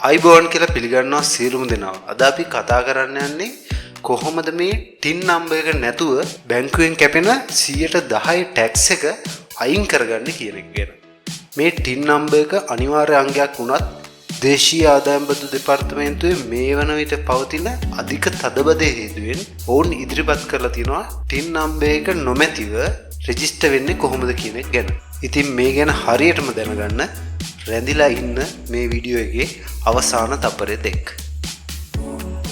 අයිබෝන් කියලා පිළිගන්නවා සියලුම දෙනාව. අද අපි කතා කරන්න යන්නේ කොහොමද මේ ටින් නම්බර් එක නැතුව බැංකුවෙන් කැපෙන 110 ටැක්ස් එක අයින් කරගන්න කියන එක ගැන. මේ ටින් නම්බර් එක අනිවාර්ය අංගයක් වුණත් දේශීය ආදායම් බදු දෙපාර්තමේන්තුවේ මේ වන විට පවතින අධික තදබදයේ හේතුවෙන් ඔවුන් ඉදිරිපත් කරලා තියෙනවා ටින් නම්බර් එක නොමැතිව රෙජිස්ටර් වෙන්නේ කොහොමද කියන එක ගැන. ඉතින් මේ ගැන හරියටම දැනගන්න රැඳිලා ඉන්න මේ වීඩියෝ එකේ අවසාන තප්පරය දෙක.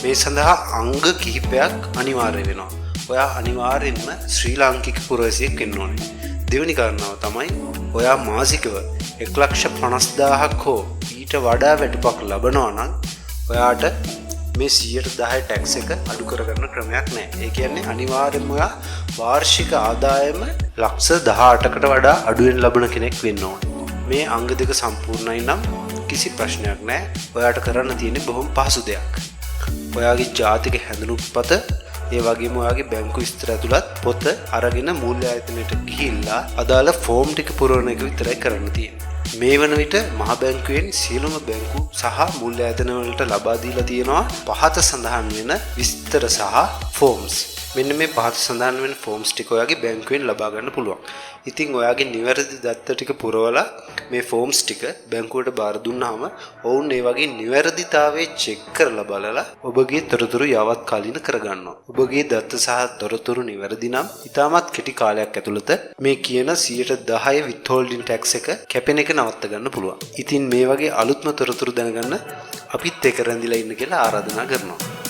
මේ සඳහා අංග කිහිපයක් අනිවාර්ය වෙනවා. ඔයා අනිවාර්යෙන්ම ශ්‍රී ලාංකික පුරවැසියෙක් වෙන්න ඕනේ. දෙවෙනි කාරණාව තමයි ඔයා මාසිකව 1,50,000ක් හෝ ඊට වඩා වැටුපක් ලබනවා නම් ඔයාට මේ 110 ටැක්ස් එක අඩු කරගන්න ක්‍රමයක් නැහැ. ඒ කියන්නේ අනිවාර්යයෙන්ම ඔයා වාර්ෂික ආදායම ලක්ෂ 18කට වඩා අඩුවෙන් ලබන කෙනෙක් වෙන්න ඕනේ. මේ අංග දෙක සම්පූර්ණයි නම් කිසි ප්‍රශ්නයක් නැහැ. ඔයාට කරන්න තියෙන්නේ බොහොම පහසු දෙයක්. ඔයාගේ ජාතික හැඳුනුම්පත ඒ වගේම ඔයාගේ බැංකු විස්තර ඇතුළත් පොත අරගෙන මූල්‍ය ආයතනයට ගිහිල්ලා අදාළ ෆෝම් ටික පුරවන එක විතරයි කරන්න තියෙන්නේ. මේ වන විට මහ බැංකුවෙන් සියලුම බැංකු සහ මූල්‍ය ආයතන වලට ලබා දීලා තියෙනවා පහත සඳහන් වෙන විස්තර සහ ෆෝම්ස්. මෙන්න මේ පහත සඳහන් වෙන ෆෝම්ස් ටික ඔයාගේ බැංකුවෙන් ලබා ගන්න පුළුවන්. ඉතින් ඔයාගේ නිවැරදි දත්ත ටික පුරවලා මේ ෆෝම්ස් ටික බැංකුවට බාර දුන්නාම ඔවුන් ඒ වගේ නිවැරදිතාවය චෙක් කරලා බලලා ඔබගේ තොරතුරු යවත් කාලීන කරගන්නවා. ඔබගේ දත්ත සහ තොරතුරු නිවැරදි නම් ඉතාමත් කෙටි කාලයක් ඇතුළත මේ කියන 110 withholding tax එක කැපෙන එක නවත්ත ගන්න පුළුවන්. ඉතින් මේ වගේ අලුත්ම තොරතුරු දැනගන්න අපිත් එක්ක රැඳිලා ඉන්න කියලා ආරාධනා කරනවා.